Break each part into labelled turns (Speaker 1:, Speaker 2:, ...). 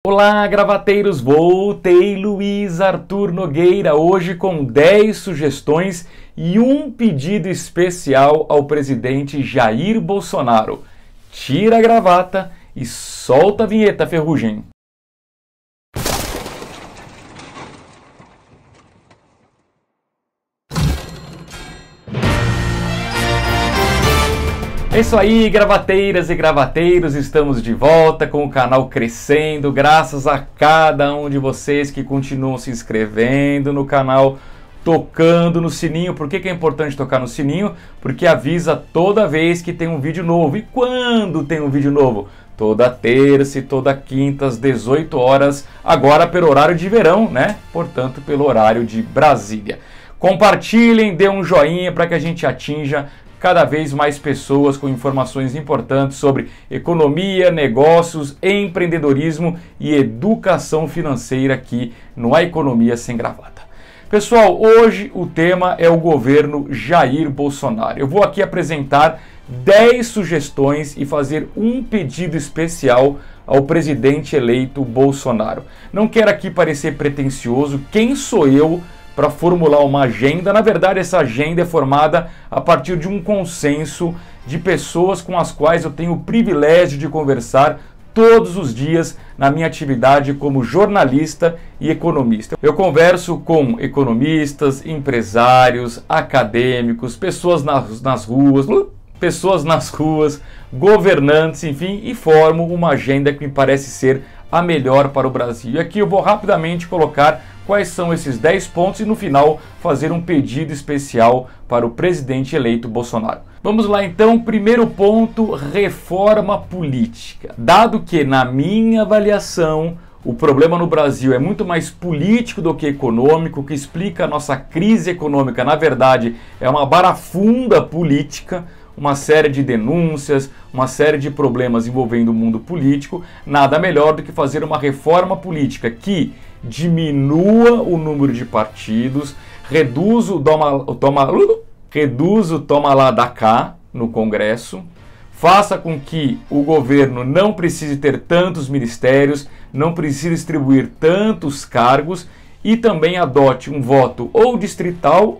Speaker 1: Olá, gravateiros! Voltei, Luiz Arthur Nogueira, hoje com 10 sugestões e um pedido especial ao presidente Jair Bolsonaro. Tira a gravata e solta a vinheta, Ferrugem! É isso aí, gravateiras e gravateiros, estamos de volta com o canal crescendo, graças a cada um de vocês que continuam se inscrevendo no canal, tocando no sininho. Por que é importante tocar no sininho? Porque avisa toda vez que tem um vídeo novo. E quando tem um vídeo novo? Toda terça e toda quinta às 18 horas, agora pelo horário de verão, né? Portanto, pelo horário de Brasília. Compartilhem, dê um joinha para que a gente atinja cada vez mais pessoas com informações importantes sobre economia, negócios, empreendedorismo e educação financeira aqui no A Economia Sem Gravata. Pessoal, hoje o tema é o governo Jair Bolsonaro. Eu vou aqui apresentar 10 sugestões e fazer um pedido especial ao presidente eleito Bolsonaro. Não quero aqui parecer pretensioso, quem sou eu para formular uma agenda? Na verdade, essa agenda é formada a partir de um consenso de pessoas com as quais eu tenho o privilégio de conversar todos os dias na minha atividade como jornalista e economista. Eu converso com economistas, empresários, acadêmicos, pessoas nas ruas, governantes, enfim, e formo uma agenda que me parece ser a melhor para o Brasil. E aqui eu vou rapidamente colocar quais são esses 10 pontos e no final fazer um pedido especial para o presidente eleito Bolsonaro. Vamos lá então, primeiro ponto, reforma política. Dado que, na minha avaliação, o problema no Brasil é muito mais político do que econômico, o que explica a nossa crise econômica, na verdade, é uma barafunda política, uma série de denúncias, uma série de problemas envolvendo o mundo político, nada melhor do que fazer uma reforma política que diminua o número de partidos, reduz o toma lá da cá no Congresso, faça com que o governo não precise ter tantos ministérios, não precise distribuir tantos cargos e também adote um voto ou distrital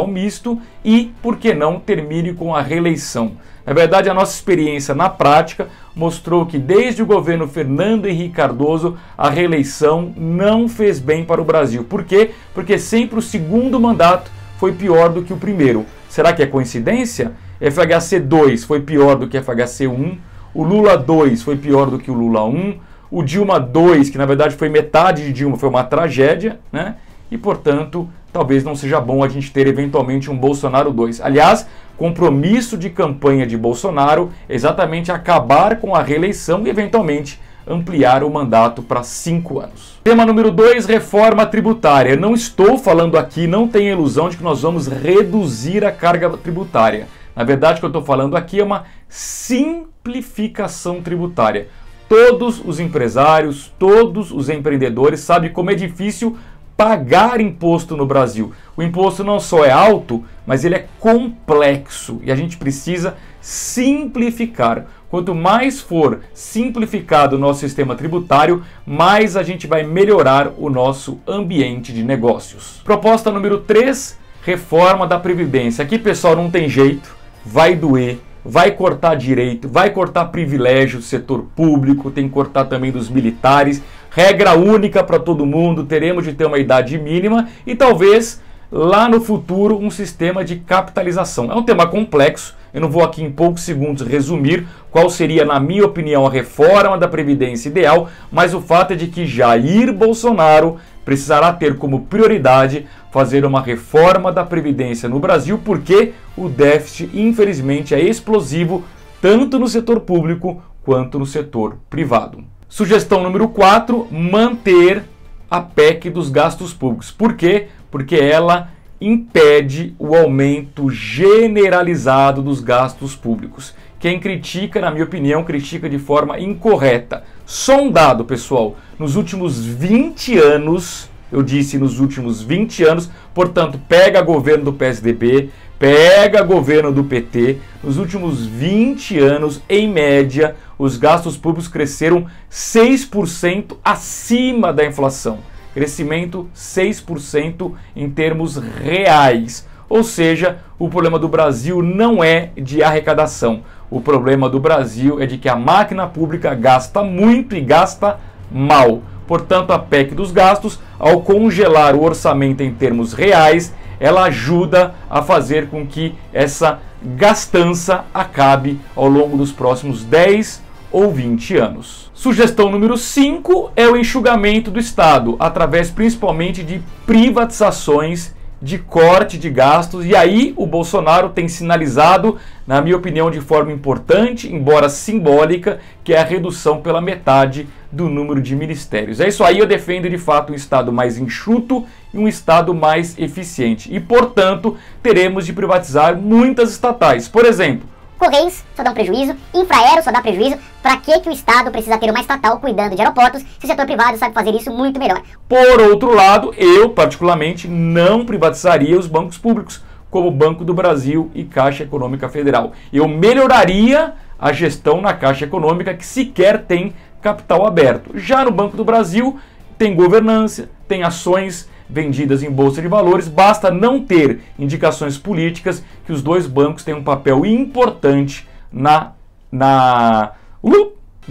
Speaker 1: misto e, por que não, termine com a reeleição. Na verdade, a nossa experiência na prática mostrou que desde o governo Fernando Henrique Cardoso, a reeleição não fez bem para o Brasil. Por quê? Porque sempre o segundo mandato foi pior do que o primeiro. Será que é coincidência? FHC 2 foi pior do que FHC 1, o Lula 2 foi pior do que o Lula 1, o Dilma 2, que na verdade foi metade de Dilma, foi uma tragédia, né? E, portanto, talvez não seja bom a gente ter eventualmente um Bolsonaro 2. Aliás, compromisso de campanha de Bolsonaro é exatamente acabar com a reeleição e, eventualmente, ampliar o mandato para 5 anos. Tema número 2, reforma tributária. Não estou falando aqui, não tenha ilusão de que nós vamos reduzir a carga tributária. Na verdade, o que eu estou falando aqui é uma simplificação tributária. Todos os empresários, todos os empreendedores sabem como é difícil pagar imposto no Brasil. O imposto não só é alto, mas ele é complexo e a gente precisa simplificar. Quanto mais for simplificado o nosso sistema tributário, mais a gente vai melhorar o nosso ambiente de negócios. Proposta número 3, reforma da Previdência. Aqui, pessoal, não tem jeito, vai doer. Vai cortar direito, vai cortar privilégio do setor público, tem que cortar também dos militares, regra única para todo mundo, teremos de ter uma idade mínima e talvez lá no futuro um sistema de capitalização. É um tema complexo, eu não vou aqui em poucos segundos resumir qual seria, na minha opinião, a reforma da Previdência ideal, mas o fato é de que Jair Bolsonaro precisará ter como prioridade fazer uma reforma da Previdência no Brasil, porque o déficit, infelizmente, é explosivo tanto no setor público quanto no setor privado. Sugestão número 4, manter a PEC dos gastos públicos. Por quê? Porque ela impede o aumento generalizado dos gastos públicos. Quem critica, na minha opinião, critica de forma incorreta. Só um dado, pessoal, nos últimos 20 anos, eu disse nos últimos 20 anos, portanto, pega governo do PSDB, Pega governo do PT, nos últimos 20 anos, em média, os gastos públicos cresceram 6% acima da inflação. Crescimento 6% em termos reais. Ou seja, o problema do Brasil não é de arrecadação. O problema do Brasil é de que a máquina pública gasta muito e gasta mal. Portanto, a PEC dos gastos, ao congelar o orçamento em termos reais, ela ajuda a fazer com que essa gastança acabe ao longo dos próximos 10 ou 20 anos. Sugestão número 5 é o enxugamento do Estado, através principalmente de privatizações, de corte de gastos, e aí o Bolsonaro tem sinalizado, na minha opinião, de forma importante, embora simbólica, que é a redução pela metade do número de ministérios. É isso aí, eu defendo de fato um Estado mais enxuto e um Estado mais eficiente. E, portanto, teremos de privatizar muitas estatais. Por exemplo,
Speaker 2: Correios só dá um prejuízo, Infraero só dá prejuízo. Para que o Estado precisa ter uma estatal cuidando de aeroportos se o setor privado sabe fazer isso muito melhor?
Speaker 1: Por outro lado, eu particularmente não privatizaria os bancos públicos, como o Banco do Brasil e Caixa Econômica Federal. Eu melhoraria a gestão na Caixa Econômica, que sequer tem capital aberto. Já no Banco do Brasil, tem governança, tem ações vendidas em bolsa de valores, basta não ter indicações políticas, que os dois bancos têm um papel importante no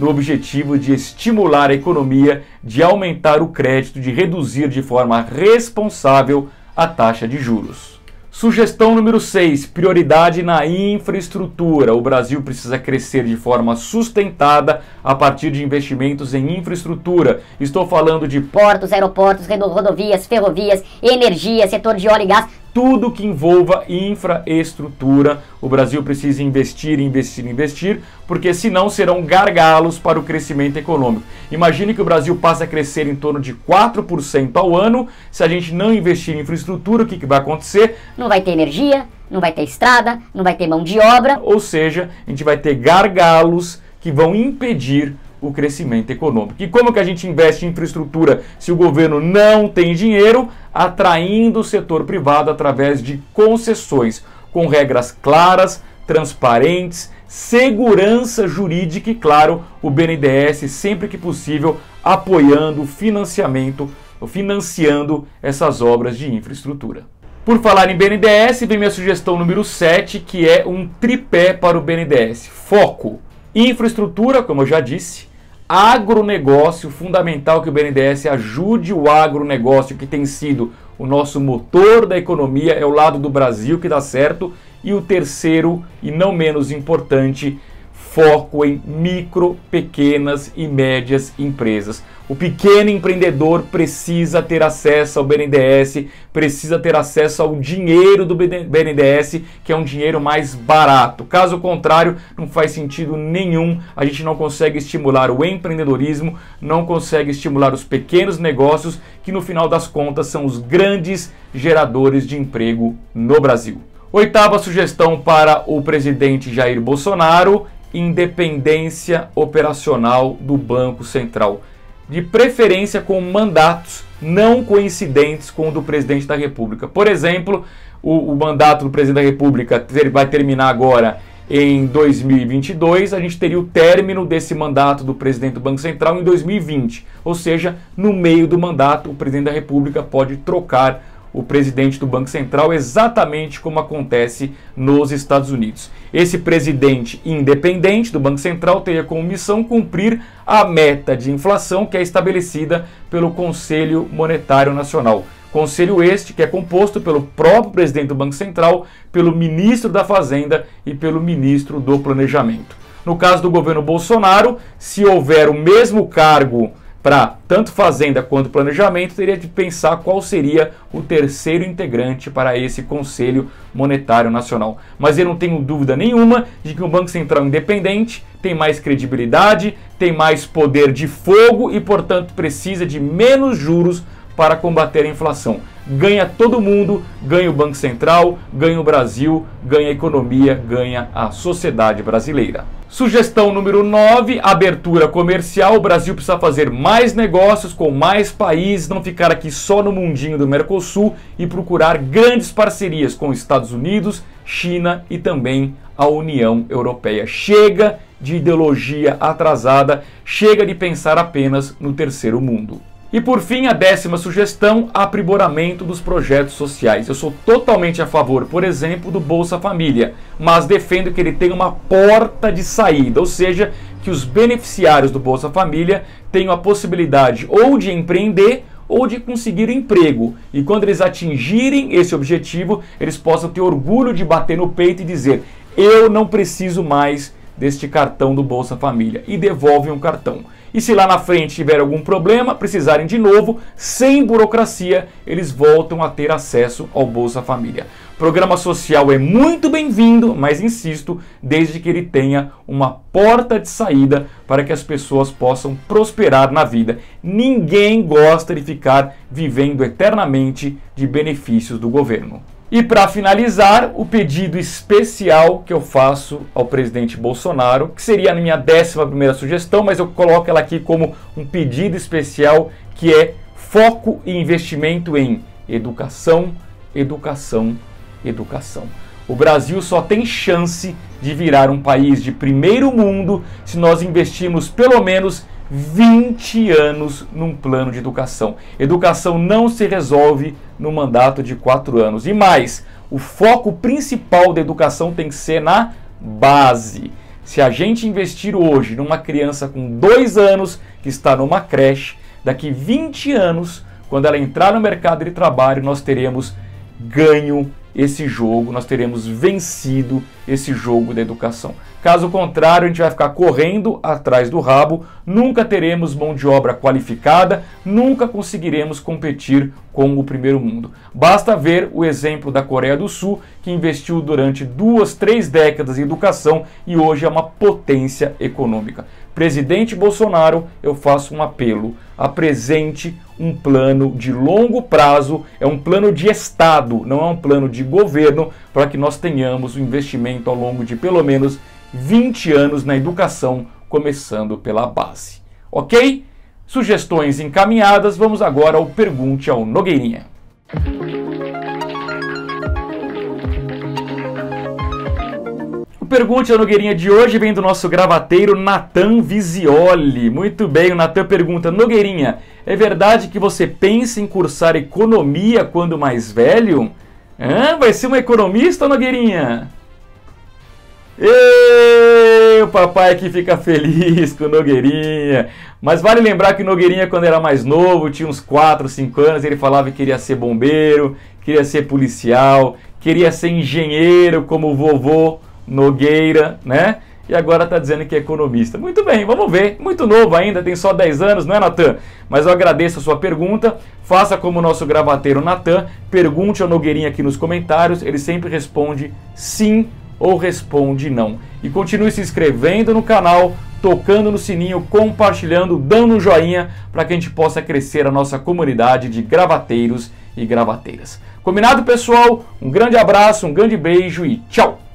Speaker 1: objetivo de estimular a economia, de aumentar o crédito, de reduzir de forma responsável a taxa de juros. Sugestão número 6, prioridade na infraestrutura. O Brasil precisa crescer de forma sustentada a partir de investimentos em infraestrutura. Estou falando de
Speaker 2: portos, aeroportos, rodovias, ferrovias, energia, setor de óleo e gás.
Speaker 1: Tudo que envolva infraestrutura, o Brasil precisa investir, investir, investir, porque senão serão gargalos para o crescimento econômico. Imagine que o Brasil passe a crescer em torno de 4% ao ano. Se a gente não investir em infraestrutura, o que vai acontecer?
Speaker 2: Não vai ter energia, não vai ter estrada, não vai ter mão de obra.
Speaker 1: Ou seja, a gente vai ter gargalos que vão impedir o crescimento econômico. E como que a gente investe em infraestrutura se o governo não tem dinheiro? Atraindo o setor privado através de concessões, com regras claras, transparentes, segurança jurídica e, claro, o BNDES, sempre que possível, apoiando o financiando essas obras de infraestrutura. Por falar em BNDES, vem minha sugestão número 7, que é um tripé para o BNDES. Foco: infraestrutura, como eu já disse, agronegócio, fundamental que o BNDES ajude o agronegócio, que tem sido o nosso motor da economia, é o lado do Brasil que dá certo. E o terceiro, e não menos importante, foco em micro, pequenas e médias empresas. O pequeno empreendedor precisa ter acesso ao BNDES, precisa ter acesso ao dinheiro do BNDES, que é um dinheiro mais barato. Caso contrário, não faz sentido nenhum, a gente não consegue estimular o empreendedorismo, não consegue estimular os pequenos negócios, que no final das contas são os grandes geradores de emprego no Brasil. Oitava sugestão para o presidente Jair Bolsonaro: independência operacional do Banco Central, de preferência com mandatos não coincidentes com o do presidente da República. Por exemplo, o mandato do presidente da República vai terminar agora em 2022, a gente teria o término desse mandato do presidente do Banco Central em 2020, ou seja, no meio do mandato o presidente da República pode trocar o presidente do Banco Central, exatamente como acontece nos Estados Unidos. Esse presidente independente do Banco Central teria como missão cumprir a meta de inflação que é estabelecida pelo Conselho Monetário Nacional. Conselho este que é composto pelo próprio presidente do Banco Central, pelo ministro da Fazenda e pelo ministro do Planejamento. No caso do governo Bolsonaro, se houver o mesmo cargo para tanto Fazenda quanto Planejamento, teria de pensar qual seria o terceiro integrante para esse Conselho Monetário Nacional. Mas eu não tenho dúvida nenhuma de que um Banco Central independente tem mais credibilidade, tem mais poder de fogo e, portanto, precisa de menos juros para combater a inflação. Ganha todo mundo, ganha o Banco Central, ganha o Brasil, ganha a economia, ganha a sociedade brasileira. Sugestão número 9, abertura comercial. O Brasil precisa fazer mais negócios com mais países, não ficar aqui só no mundinho do Mercosul e procurar grandes parcerias com os Estados Unidos, China e também a União Europeia. Chega de ideologia atrasada, chega de pensar apenas no terceiro mundo. E por fim, a 10ª sugestão, aprimoramento dos projetos sociais. Eu sou totalmente a favor, por exemplo, do Bolsa Família, mas defendo que ele tenha uma porta de saída, ou seja, que os beneficiários do Bolsa Família tenham a possibilidade ou de empreender ou de conseguir emprego. E quando eles atingirem esse objetivo, eles possam ter orgulho de bater no peito e dizer: eu não preciso mais deste cartão do Bolsa Família, e devolvem um cartão. E se lá na frente tiver algum problema, precisarem de novo, sem burocracia, eles voltam a ter acesso ao Bolsa Família. Programa social é muito bem-vindo, mas insisto, desde que ele tenha uma porta de saída para que as pessoas possam prosperar na vida. Ninguém gosta de ficar vivendo eternamente de benefícios do governo. E para finalizar, o pedido especial que eu faço ao presidente Bolsonaro, que seria a minha 11ª sugestão, mas eu coloco ela aqui como um pedido especial, que é foco e investimento em educação, educação, educação. O Brasil só tem chance de virar um país de primeiro mundo se nós investirmos pelo menos 20 anos num plano de educação. Educação não se resolve no mandato de 4 anos. E mais, o foco principal da educação tem que ser na base. Se a gente investir hoje numa criança com 2 anos que está numa creche, daqui 20 anos, quando ela entrar no mercado de trabalho, nós teremos ganho esse jogo, nós teremos vencido esse jogo da educação. Caso contrário, a gente vai ficar correndo atrás do rabo, nunca teremos mão de obra qualificada, nunca conseguiremos competir com o primeiro mundo. Basta ver o exemplo da Coreia do Sul, que investiu durante 2, 3 décadas em educação e hoje é uma potência econômica. Presidente Bolsonaro, eu faço um apelo: apresente um plano de longo prazo, é um plano de Estado, não é um plano de governo, para que nós tenhamos um investimento ao longo de pelo menos 20 anos na educação, começando pela base. Ok? Sugestões encaminhadas, vamos agora ao Pergunte ao Nogueirinha. O Pergunte ao Nogueirinha de hoje vem do nosso gravateiro Natan Visioli. Muito bem, o Natan pergunta: Nogueirinha, é verdade que você pensa em cursar economia quando mais velho? Vai ser um economista, Nogueirinha? O papai aqui fica feliz com o Nogueirinha. Mas vale lembrar que o Nogueirinha, quando era mais novo, tinha uns 4, 5 anos, ele falava que queria ser bombeiro, queria ser policial, queria ser engenheiro como o vovô Nogueira, né? E agora está dizendo que é economista. Muito bem, vamos ver. Muito novo ainda, tem só 10 anos, não é, Natan? Mas eu agradeço a sua pergunta. Faça como o nosso gravateiro Natan, pergunte ao Nogueirinha aqui nos comentários, ele sempre responde sim ou responde não. E continue se inscrevendo no canal, tocando no sininho, compartilhando, dando um joinha para que a gente possa crescer a nossa comunidade de gravateiros e gravateiras. Combinado, pessoal? Um grande abraço, um grande beijo e tchau!